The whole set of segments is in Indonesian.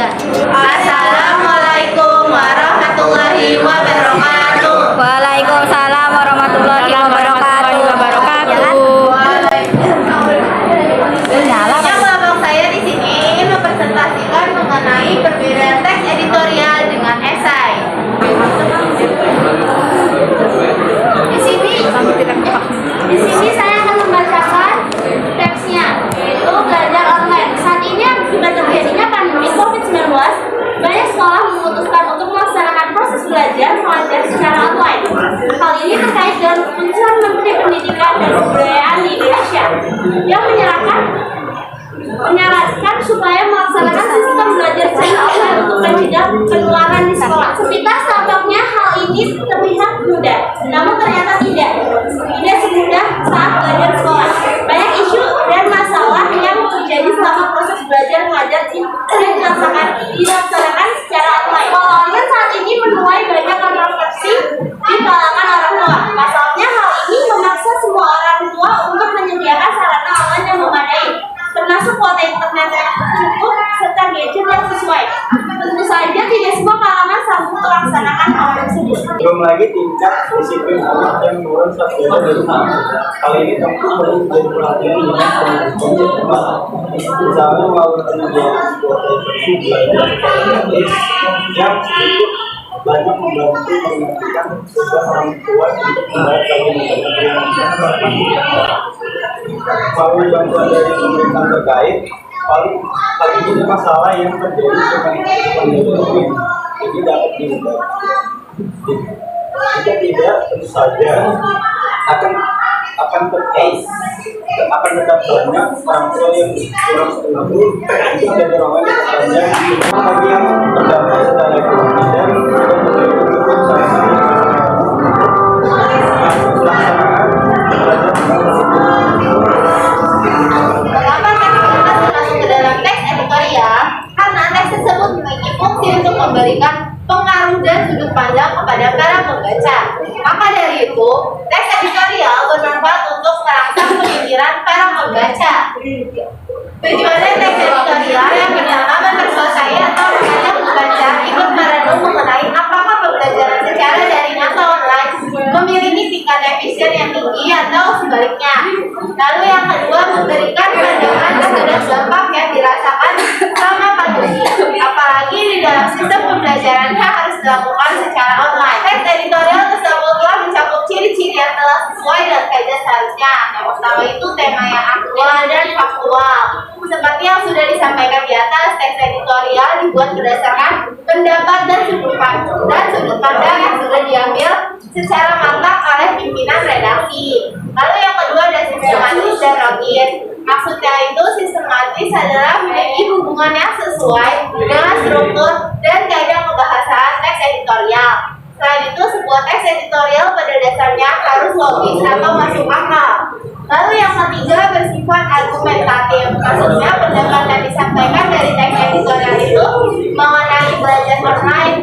Assalamualaikum warahmatullahi wabarakatuh. Waalaikumsalam warahmatullahi wabarakatuh. Yang kelompok saya di sini ingin mempresentasikan mengenai perbedaan teks editorial dengan esai. Di sini saya akan membacakan teksnya, yaitu belajar online. Saat ini akibat terjadinya pandemi COVID-19, banyak sekolah memutuskan untuk melaksanakan proses belajar mengajar secara online. Hal ini terkait dengan keputusan Menteri Pendidikan dan Kebudayaan di Indonesia yang menyarankan supaya melaksanakan sistem belajar secara online untuk mencegah penularan di sekolah. Sepintas tampaknya hal ini terlihat mudah, namun ternyata tidak semudah saat belajar sekolah. Banyak isu dan masalah yang terjadi selama proses belajar mengajar dan dilaksanakan secara online. Awalnya saat ini menuai banyak kontroversi di kalangan orang tua. Pasalnya hal ini memaksa semua orang tua untuk menyediakan sarana online yang memadai, termasuk kuota internet yang cukup serta gadget yang sesuai. Tentu saja tidak semua kalangan sanggup melaksanakan hal tersebut. Belum lagi tingkat disiplin anak yang menurun saat belajar dari rumah. Hal ini tentu perlu menjadi perhatian dengan pemerintah. Misalnya melalui penyediaan kuota belajar yang sedikit banyak membantu mengingatkan tugas orang tua untuk membayar tagihan melalui bantuan dari pemerintah terkait. Paling ini masalah yang terjadi dengan pandemi ini dapat dihindari. Jika tidak, tentu saja akan tetap banyak orang tua yang kurang setuju untuk belajar online bagi yang terdampak secara ekonomi dan memberikan pengaruh dan sudut pandang kepada para pembaca. Maka dari itu, teks editorial bermanfaat untuk merangsang pemikiran para pembaca. Tujuannya teks editorial yang pertama memperkuasai atau mengajak pembaca ikut merenung mengenai apakah pembelajaran secara daring atau online memiliki tingkat efisien yang tinggi atau sebaliknya. Lalu yang kedua, memberikan pandangan terhadap dampak yang dirasakan selama pandemi, apalagi di dalam sistem pembelajarannya harus dilakukan secara online. Teks editorial tersebut telah mencakup ciri-ciri yang telah sesuai dengan kaidah seharusnya. Yang pertama itu tema yang aktual dan faktual. Seperti yang sudah disampaikan di atas, teks editorial dibuat berdasarkan pendapat dan sudut pandang yang sudah diambil secara matang oleh pimpinan redaksi. Lalu yang kedua ada sistematis dan logis. Maksudnya itu sistematis adalah memiliki hubungan yang sesuai dengan struktur dan kaidah pembahasan teks editorial. Selain itu, sebuah teks editorial pada dasarnya harus logis atau masuk akal. Lalu yang ketiga bersifat argumentatif. Maksudnya pendapat yang disampaikan dari teks editorial itu mengenai belajar online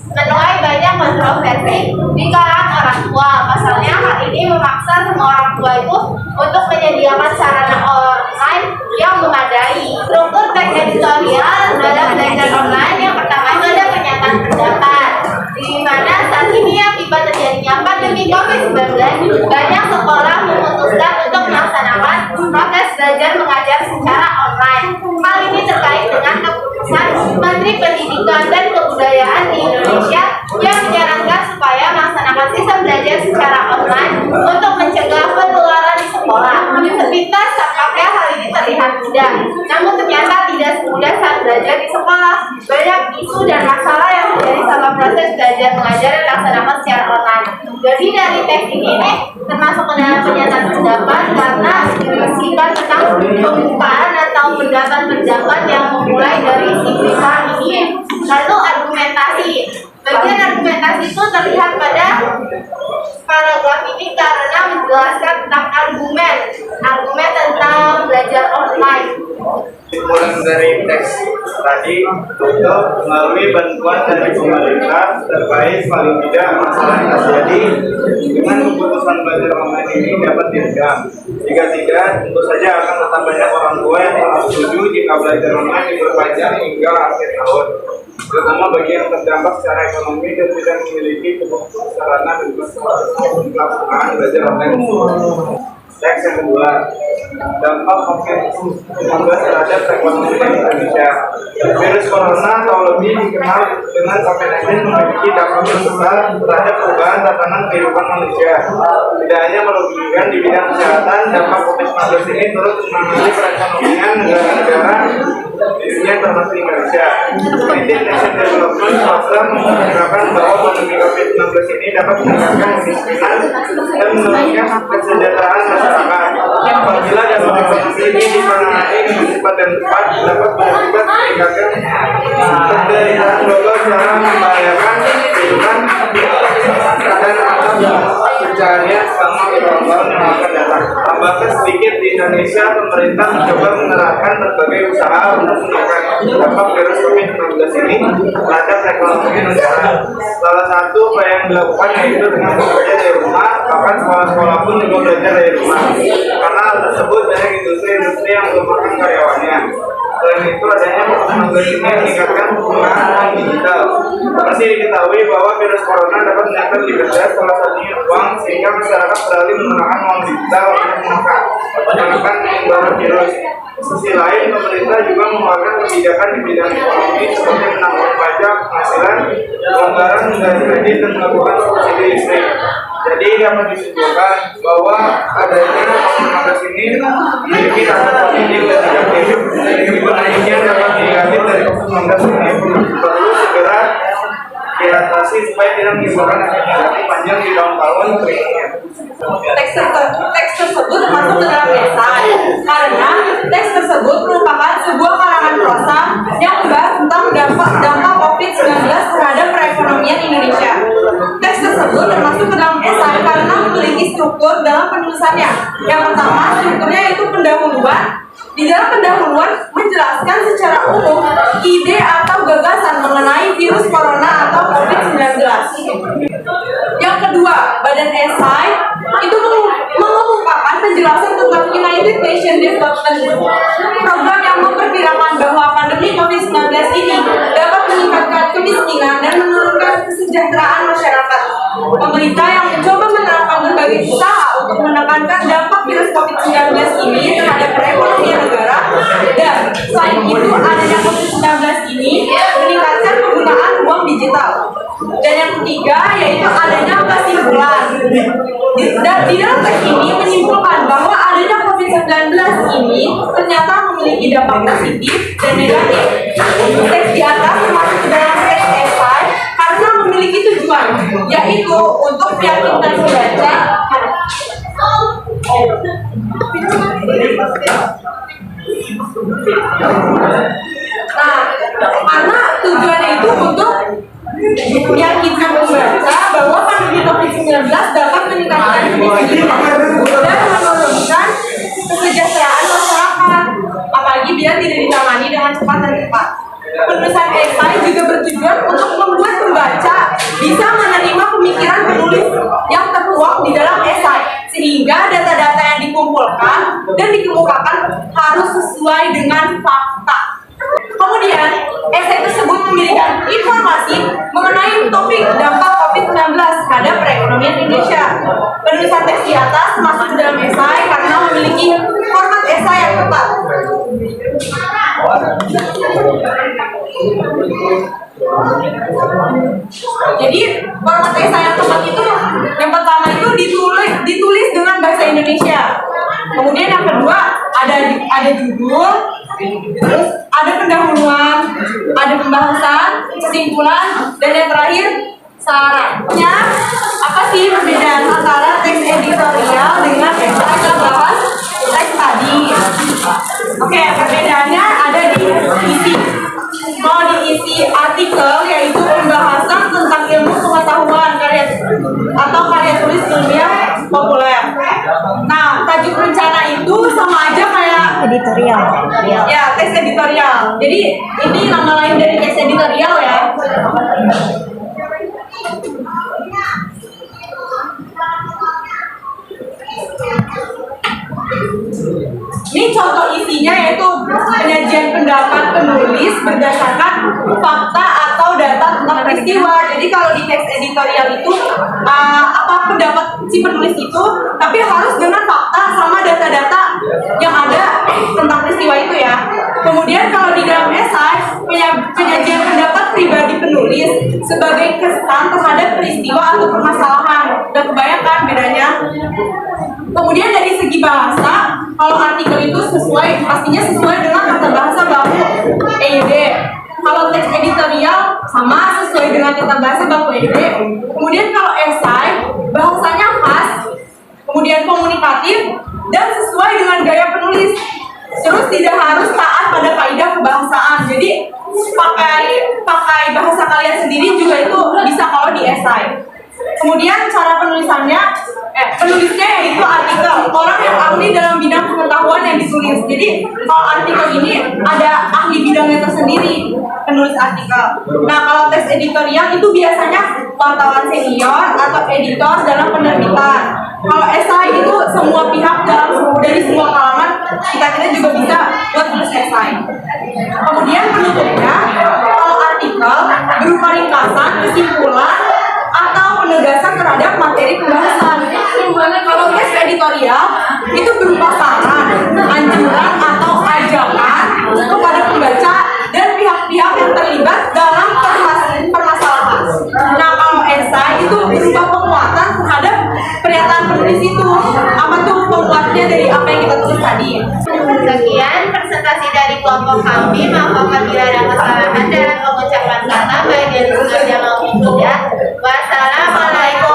menuai banyak kontroversi di kalangan orang tua. Pasalnya hal ini memaksa semua orang tua itu untuk menyediakan sarana online yang memadai. Struktur teks editorial dalam belajar online yang pertama itu ada pernyataan pendapat, di mana saat ini akibat terjadinya pandemi COVID-19 banyak sekolah memutuskan untuk melaksanakan proses belajar mengajar secara online. Hal ini terkait dengan keputusan Menteri Pendidikan dan Kebudayaan di Indonesia yang menyarankan supaya melaksanakan sistem belajar secara online untuk mencegah penularan di sekolah. Sepintas tampaknya hal ini terlihat mudah, namun ternyata tidak semudah saat belajar di sekolah. Banyak isu dan masalah yang terjadi selama proses belajar mengajar yang dilaksanakan secara online. Jadi dari teks ini termasuk ke dalam pernyataan pendapat karena berisikan tentang pembukaan atau pendapat-pendapat yang memulai dari si berita ini. Lalu argumentasi. Bagian argumentasi itu terlihat pada paragraf ini karena menjelaskan tentang argumen tentang belajar online. Kesimpulan dari teks tadi untuk melalui bantuan dari pemerintah terkait paling tidak masalah yang terjadi dengan keputusan belajar online ini dapat diredam. Jika tidak, tentu saja akan tetap banyak orang tua yang tidak setuju jika belajar online diperpanjang hingga akhir tahun, terutama bagi yang terdampak secara ekonomi dan tidak memiliki cukup sarana dan pelaksanaan belajar online. Teks yang kedua, dampak COVID-19 terhadap ekonomi Indonesia. Virus corona atau lebih dikenal dengan COVID-19 memiliki dampak yang besar terhadap perubahan tatanan kehidupan manusia. Tidak hanya merugikan di bidang kesehatan, dampak COVID-19 ini turut mengalami perekonomian negara-negara di dunia termasuk Indonesia. United Nations Development Program memperkirakan bahwa pandemi COVID-19 ini dapat meningkatkan kemiskinan dan menurunkan kesejahteraan masyarakat. Apabila dampak ekonomi ini dipengaruhi dengan cepat dan tepat, dapat berakibat meningkatkan penderitaan global secara membahayakan kehidupan dan atas pencaharian selama beberapa tahun yang akan datang. Tambahkan sedikit, di Indonesia pemerintah mencoba menerapkan berbagai usaha untuk menekan dampak virus COVID-19 ini terhadap ekonomi negara. Salah satu yang dilakukan yaitu dengan bekerja dari rumah, bahkan sekolah-sekolah pun juga belajar dari rumah. Karena hal tersebut banyak industri-industri yang merupakan karyawannya. Selain itu, adanya COVID-19 ini meningkatkan penggunaan uang digital. Masih diketahui bahwa virus corona dapat menyerang di benda, salah satunya uang, sehingga masyarakat beralih menggunakan uang digital untuk menekan penyebaran virus. Di sisi lain, pemerintah juga mengeluarkan kebijakan di bidang ekonomi seperti menanggung pajak penghasilan, pelonggaran dari kredit, dan melakukan subsidi listrik. Jadi dapat disimpulkan bahwa adanya COVID-19 ini memiliki dampak positif dan negatif. Sebenarnya dampak negatif dari COVID-19 ini perlu segera diatasi supaya tidak menimbulkan efek negatif panjang di tahun-tahun berikutnya. Teks tersebut termasuk ke dalam esai karena teks tersebut merupakan sebuah karangan prosa yang membahas tentang dampak COVID-19 terhadap perekonomian Indonesia. Teks tersebut termasuk ke dalam esai karena memiliki struktur dalam penulisannya. Yang pertama, strukturnya yaitu pendahuluan. Di dalam pendahuluan menjelaskan secara umum ide atau gagasan mengenai virus corona atau COVID-19. Yang kedua, badan esai itu mengemukakan penjelasan tentang United Nations Development Program yang memperkirakan bahwa pandemi COVID-19 ini dapat meningkatkan kemiskinan dan menurunkan kesejahteraan masyarakat. Pemerintah yang mencoba menerapkan berbagai usaha untuk menekankan dampak virus COVID-19 ini terhadap perekonomian negara, dan selain itu adanya COVID-19 ini meningkatkan penggunaan uang digital. Dan yang ketiga yaitu adanya kesimpulan. Dan di dalam teks ini menyimpulkan bahwa adanya COVID-19 ini ternyata memiliki dampak positif dan negatif. Teks di atas termasuk dalam teks esai karena memiliki tujuan, yaitu untuk meyakinkan pembaca karena tujuannya itu untuk meyakinkan pembaca bahwa pandemi COVID-19 dapat meningkatkan kemiskinan dan menurunkan kesejahteraan masyarakat, apalagi bila tidak ditangani dengan cepat dan tepat. Penulisan esai juga bertujuan untuk membuat pembaca bisa menerima pemikiran penulis yang tertuang di dalam esai, sehingga data-data yang dikumpulkan dan dikemukakan harus sesuai dengan fakta. Kemudian, esai tersebut memiliki informasi mengenai topik dampak COVID-19 terhadap perekonomian Indonesia. Penulisan teks di atas masuk dalam esai karena memiliki format esai yang ketat. Jadi, format esai yang tepat itu yang pertama itu ditulis dengan bahasa Indonesia. Kemudian yang kedua ada judul, terus ada pendahuluan, ada pembahasan, kesimpulan, dan yang terakhir sarannya. Apa sih perbedaan antara teks editorial dengan esai yang bahas teks tadi? Oke, perbedaannya ada di isi. Kalau di isi artikel yaitu pembahasan tentang ilmu pengetahuan karya tulis ilmiah populer. Nah, tajuk rencana itu sama aja kayak Editorial. Ya, teks editorial. Jadi ini nama lain dari teks editorial ya. Ini contoh isinya yaitu penyajian pendapat penulis berdasarkan fakta atau data tentang peristiwa. Jadi kalau di teks editorial itu apa pendapat si penulis itu, tapi harus dengan fakta sama data-data yang ada tentang peristiwa itu ya. Kemudian kalau di dalam esai, penyajian pendapat pribadi penulis sebagai kesan terhadap peristiwa atau permasalahan. Udah kebayangkan bedanya? Kemudian dari segi bahasa, kalau artikel itu pastinya sesuai dengan tata bahasa baku EYD. Kalau teks editorial sama sesuai dengan tata bahasa baku EYD. Kemudian kalau esai, bahasanya khas, kemudian komunikatif dan sesuai dengan gaya penulis. Terus tidak harus taat pada kaidah kebahasaan. Jadi pakai bahasa kalian sendiri juga itu bisa kalau di esai. Kemudian cara penulisnya yaitu artikel, orang yang ahli dalam bidang pengetahuan yang ditulis. Jadi kalau artikel ini ada ahli bidangnya tersendiri penulis artikel. Nah kalau teks editorial itu biasanya wartawan senior atau editor dalam penerbitan. Kalau esai itu semua pihak dari semua kalangan kita juga bisa buat tulis esai. Kemudian penutupnya, kalau artikel berupa ringkasan, kesimpulan atau penegasan terhadap materi pembahasan. Kalau teks editorial itu berupa saran, anjuran atau ajakan kepada pembaca dan pihak-pihak yang terlibat dalam permasalahan. Nah kalau esai itu berupa penguatan terhadap pernyataan penulis itu. Apa tuh penguatnya dari apa yang kita tulis tadi? Sekian presentasi dari kelompok kami. Maaf apabila ada kesalahan dalam pengucapan kata baik dari sengaja maupun tidak. Wassalamualaikum